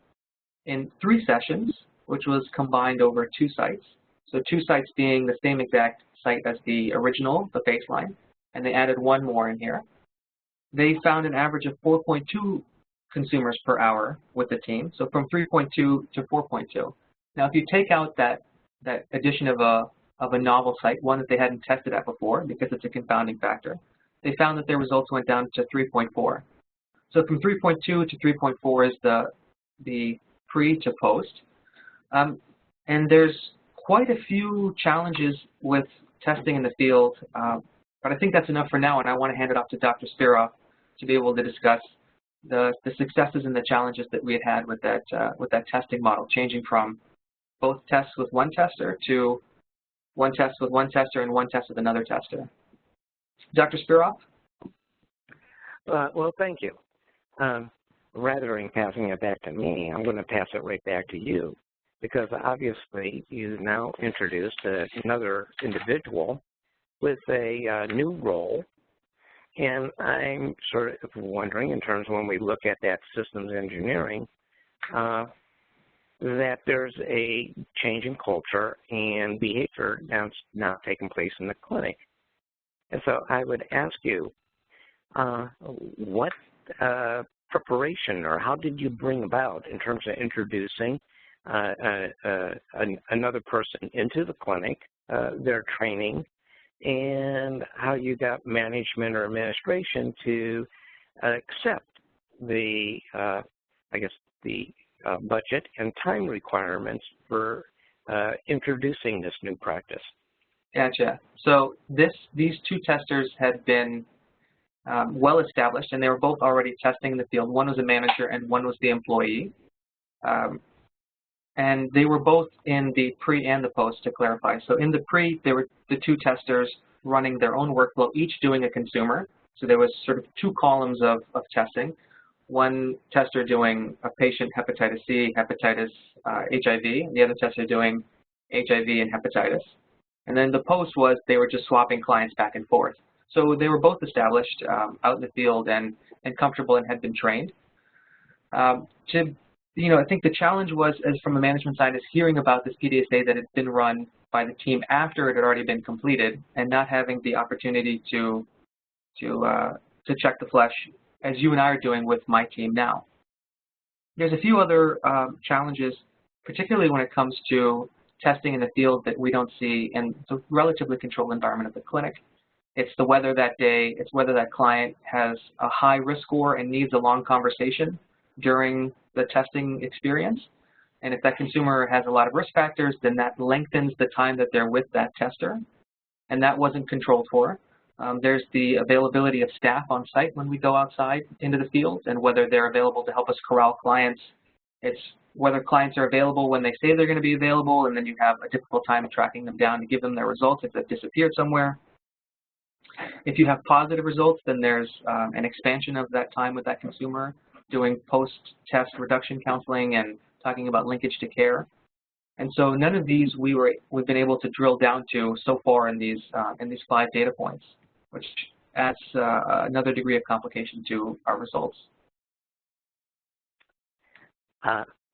in 3 sessions, which was combined over 2 sites. So 2 sites being the same exact site as the original, the baseline, and they added 1 more in here. They found an average of 4.2 consumers per hour with the team, so from 3.2 to 4.2. Now, if you take out that addition of a novel site, one that they hadn't tested at before because it's a confounding factor, they found that their results went down to 3.4. So from 3.2 to 3.4 is the pre to post. And there's quite a few challenges with testing in the field, but I think that's enough for now, and I want to hand it off to Dr. Speroff to be able to discuss the successes and the challenges that we had with that testing model, changing from both tests with one tester to one test with one tester and one test with another tester. Dr. Speroff? Well, thank you. Rather than passing it back to me, I'm going to pass it right back to you, because obviously you now introduced another individual with a new role. And I'm sort of wondering, in terms of when we look at that systems engineering, that there's a change in culture and behavior now taking place in the clinic. And so I would ask you, what preparation, or how did you bring about in terms of introducing another person into the clinic, their training, and how you got management or administration to accept the, the budget and time requirements for introducing this new practice? Gotcha. So these 2 testers had been well established, and they were both already testing in the field. One was a manager and one was the employee. And And they were both in the pre and the post, to clarify. So in the pre, there were the two testers running their own workflow, each doing a consumer. So there was sort of two columns of testing. One tester doing a patient hepatitis C, hepatitis, HIV, and the other tester doing HIV and hepatitis. And then the post was they were just swapping clients back and forth. So they were both established out in the field and comfortable and had been trained. I think the challenge was, as from a management side, is hearing about this PDSA that had been run by the team after it had already been completed, and not having the opportunity to check the flesh as you and I are doing with my team now. There's a few other challenges, particularly when it comes to testing in the field, that we don't see in the relatively controlled environment of the clinic. It's the weather that day. It's whether that client has a high risk score and needs a long conversation during the testing experience. And if that consumer has a lot of risk factors, then that lengthens the time that they're with that tester. And that wasn't controlled for. There's the availability of staff on site when we go outside into the field, and whether they're available to help us corral clients. It's whether clients are available when they say they're going to be available, and then you have a difficult time tracking them down to give them their results if they've disappeared somewhere. If you have positive results, then there's an expansion of that time with that consumer, doing post-test reduction counseling and talking about linkage to care. And so none of these we've been able to drill down to so far in these 5 data points, which adds another degree of complication to our results.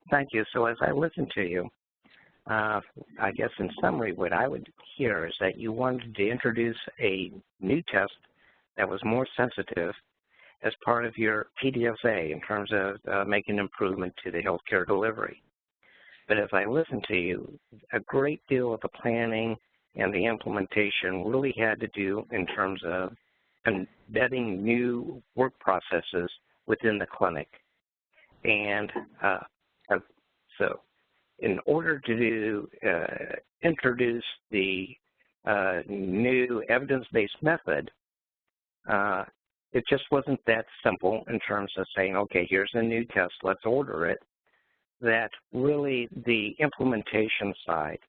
Thank you. So as I listen to you, I guess in summary what I would hear is that you wanted to introduce a new test that was more sensitive as part of your PDSA in terms of making improvement to the healthcare delivery. But as I listen to you, a great deal of the planning and the implementation really had to do in terms of embedding new work processes within the clinic. And so in order to introduce the new evidence-based method, it just wasn't that simple in terms of saying, okay, here's a new test, let's order it. That really the implementation side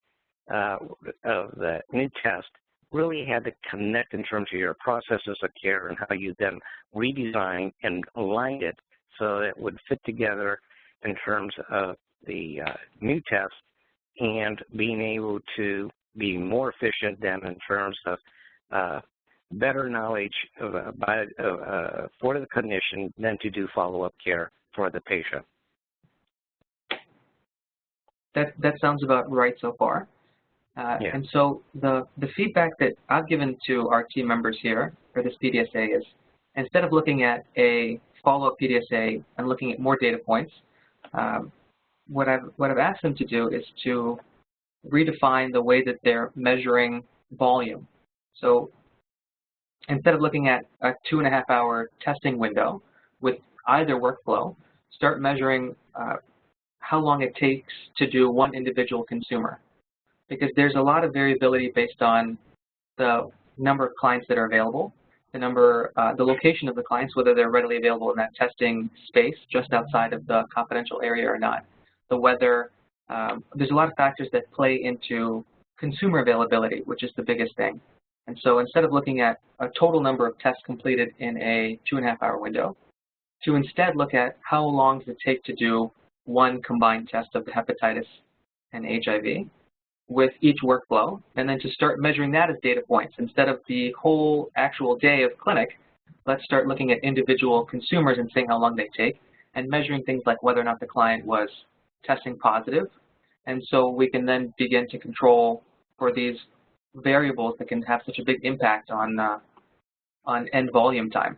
of the new test really had to connect in terms of your processes of care and how you then redesigned and aligned it so that it would fit together in terms of the new test and being able to be more efficient than in terms of better knowledge for the clinician than to do follow-up care for the patient. That sounds about right so far. Yeah. And so the feedback that I've given to our team members here for this PDSA is, instead of looking at a follow-up PDSA and looking at more data points, what I've asked them to do is to redefine the way that they're measuring volume. So instead of looking at a 2.5-hour testing window with either workflow, start measuring how long it takes to do one individual consumer, because there's a lot of variability based on the number of clients that are available, the location of the clients, whether they're readily available in that testing space just outside of the confidential area or not, the weather. There's a lot of factors that play into consumer availability, which is the biggest thing. And so instead of looking at a total number of tests completed in a 2.5-hour window, to instead look at how long does it take to do one combined test of the hepatitis and HIV with each workflow, and then to start measuring that as data points. Instead of the whole actual day of clinic, let's start looking at individual consumers and seeing how long they take, and measuring things like whether or not the client was testing positive. And so we can then begin to control for these variables that can have such a big impact on end volume time.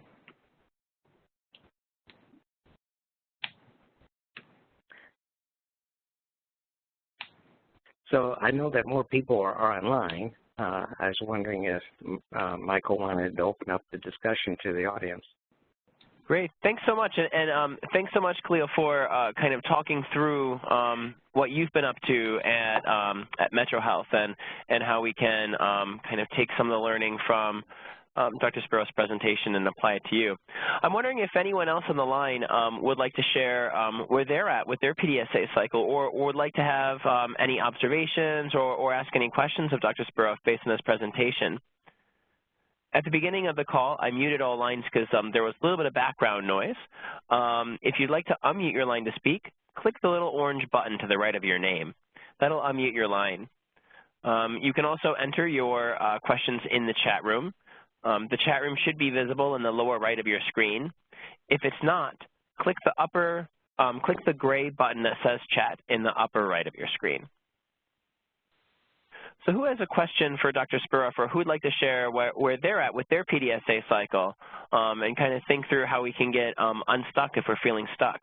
So I know that more people are online. I was wondering if Michael wanted to open up the discussion to the audience. Great. Thanks so much. And thanks so much, Khalil, for kind of talking through what you've been up to at MetroHealth and how we can kind of take some of the learning from Dr. Speroff's presentation and apply it to you. I'm wondering if anyone else on the line would like to share where they're at with their PDSA cycle, or would like to have any observations or ask any questions of Dr. Speroff based on this presentation. At the beginning of the call, I muted all lines because there was a little bit of background noise. If you'd like to unmute your line to speak, click the little orange button to the right of your name. That'll unmute your line. You can also enter your questions in the chat room. The chat room should be visible in the lower right of your screen. If it's not, click the gray button that says chat in the upper right of your screen. So who has a question for Dr. Speroff, or who would like to share where they're at with their PDSA cycle and kind of think through how we can get unstuck if we're feeling stuck?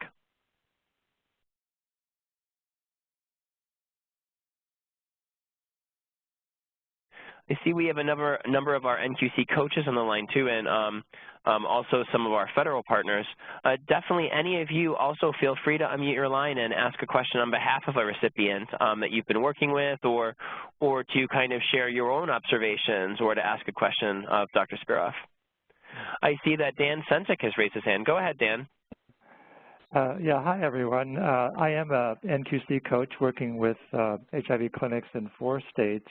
I see we have a number of our NQC coaches on the line too, and also some of our federal partners. Definitely any of you also feel free to unmute your line and ask a question on behalf of a recipient that you've been working with, or to kind of share your own observations or to ask a question of Dr. Speroff. I see that Dan Sensic has raised his hand. Go ahead, Dan. Yeah, hi everyone. I am a NQC coach working with HIV clinics in 4 states.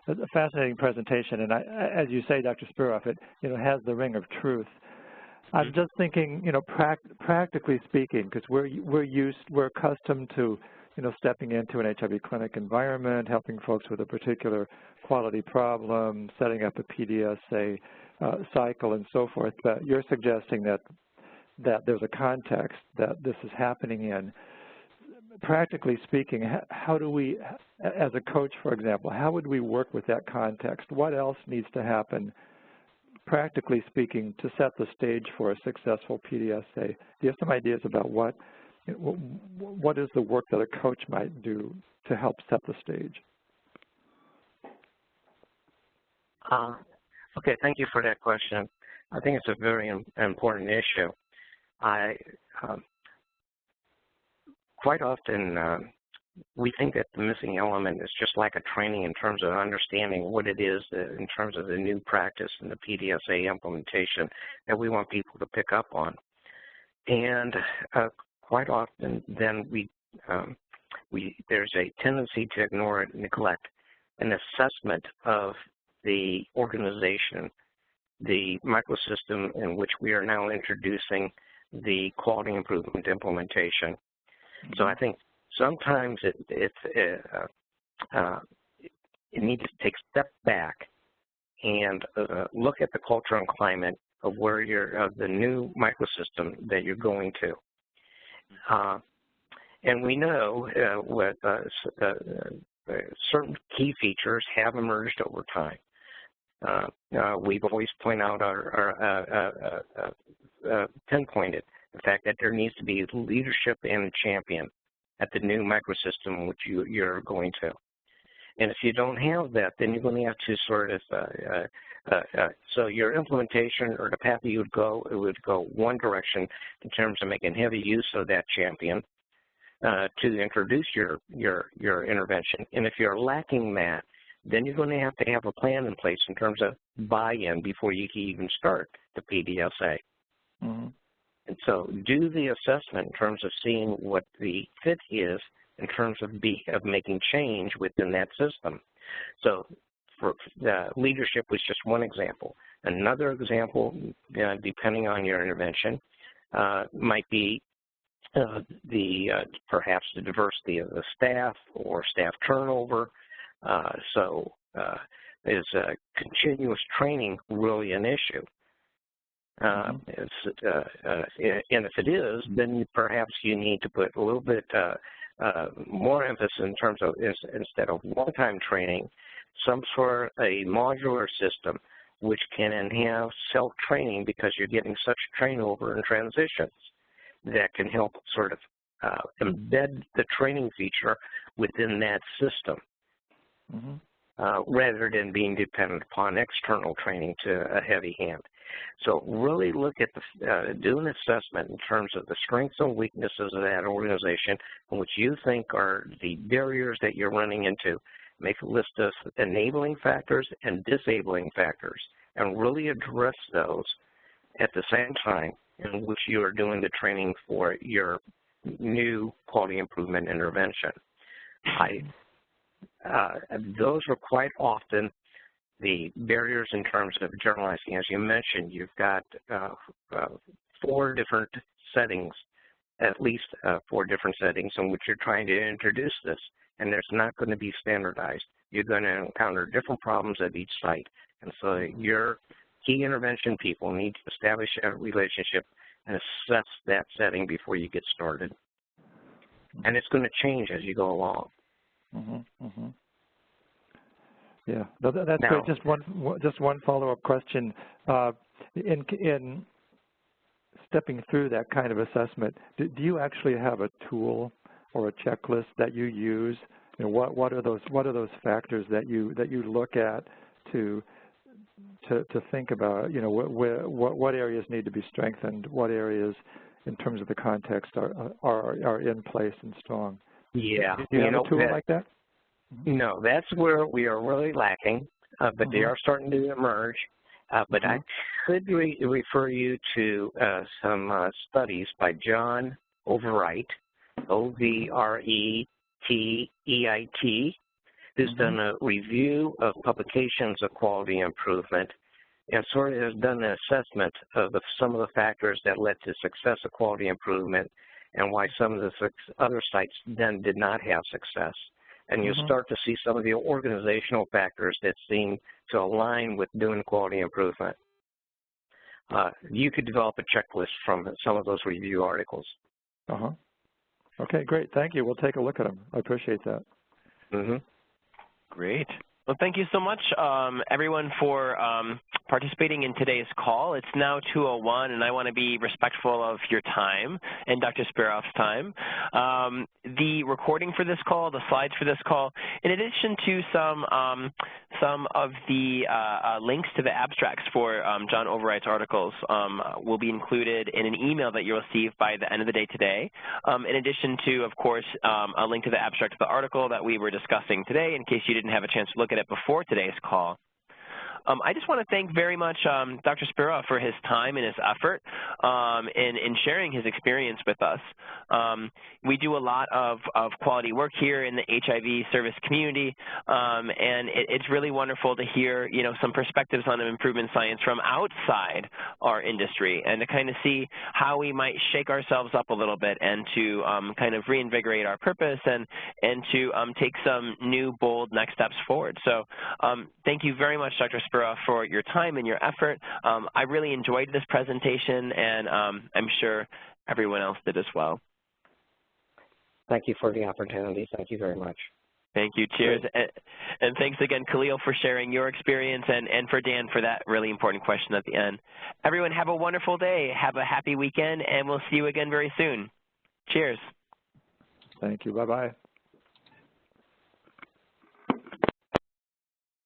A fascinating presentation, and as you say, Dr. Speroff, it has the ring of truth. I'm just thinking, practically speaking, because we're accustomed to, stepping into an HIV clinic environment, helping folks with a particular quality problem, setting up a PDSA cycle, and so forth. But you're suggesting that there's a context that this is happening in. Practically speaking, how do we, as a coach, for example, how would we work with that context? What else needs to happen, practically speaking, to set the stage for a successful PDSA? Do you have some ideas about what is the work that a coach might do to help set the stage? Okay, thank you for that question. I think it's a very important issue. Quite often, we think that the missing element is just lack of training in terms of understanding what it is in terms of the new practice and the PDSA implementation that we want people to pick up on. And quite often, then there's a tendency to ignore and neglect an assessment of the organization, the microsystem in which we are now introducing the quality improvement implementation. So I think sometimes it needs to take a step back and look at the culture and climate of where the new microsystem that you're going to. And we know what certain key features have emerged over time. We've always pinpointed the fact that there needs to be leadership and champion at the new microsystem which you're going to. And if you don't have that, then you're going to have to sort of, so your implementation or the path that you would go, it would go one direction in terms of making heavy use of that champion to introduce your intervention. And if you're lacking that, then you're going to have a plan in place in terms of buy-in before you can even start the PDSA. Mm-hmm. And so do the assessment in terms of seeing what the fit is in terms of making change within that system. So for leadership was just one example. Another example, depending on your intervention, might be perhaps the diversity of the staff or staff turnover. Is continuous training really an issue? And if it is, then perhaps you need to put a little bit more emphasis in terms of, instead of one-time training, some sort of a modular system which can enhance self-training because you're getting such turnover and transitions that can help sort of embed the training feature within that system. Mm-hmm. Rather than being dependent upon external training to a heavy hand. So really look at do an assessment in terms of the strengths and weaknesses of that organization and which you think are the barriers that you're running into. Make a list of enabling factors and disabling factors and really address those at the same time in which you are doing the training for your new quality improvement intervention. Those are quite often the barriers in terms of generalizing. As you mentioned, you've got 4 different settings, at least 4 different settings in which you're trying to introduce this, and there's not going to be standardized. You're going to encounter different problems at each site, and so your key intervention people need to establish a relationship and assess that setting before you get started. And it's going to change as you go along. Yeah, that's great. Just one follow-up question. In stepping through that kind of assessment, do you actually have a tool or a checklist that you use? You know, what are those factors that you look at to think about? You know, what areas need to be strengthened? What areas, in terms of the context, are in place and strong? Yeah, do you have a tool like that? No, that's where we are really lacking, but they are starting to emerge. But I could refer you to some studies by John Overwright, O-V-R-E-T-E-I-T, who's done a review of publications of quality improvement and sort of has done an assessment of some of the factors that led to success of quality improvement and why some of the other sites then did not have success. And you'll start to see some of the organizational factors that seem to align with doing quality improvement. You could develop a checklist from some of those review articles. Okay, great. Thank you. We'll take a look at them. I appreciate that. Great. Well, thank you so much, everyone, for participating in today's call. It's now 2:01, and I want to be respectful of your time and Dr. Speroff's time. The recording for this call, the slides for this call, in addition to some of the links to the abstracts for John Overwright's articles, will be included in an email that you'll receive by the end of the day today. In addition to, of course, a link to the abstract of the article that we were discussing today, in case you didn't have a chance to look at it before today's call. I just want to thank very much Dr. Speroff for his time and his effort in sharing his experience with us. We do a lot of quality work here in the HIV service community, and it's really wonderful to hear, you know, some perspectives on improvement science from outside our industry, and to kind of see how we might shake ourselves up a little bit and to kind of reinvigorate our purpose and to take some new, bold next steps forward. So thank you very much, Dr. Speroff, for your time and your effort. I really enjoyed this presentation, and I'm sure everyone else did as well. Thank you for the opportunity. Thank you very much. Thank you. Cheers. And thanks again, Khalil, for sharing your experience, and for Dan for that really important question at the end. Everyone, have a wonderful day. Have a happy weekend, and we'll see you again very soon. Cheers. Thank you. Bye-bye.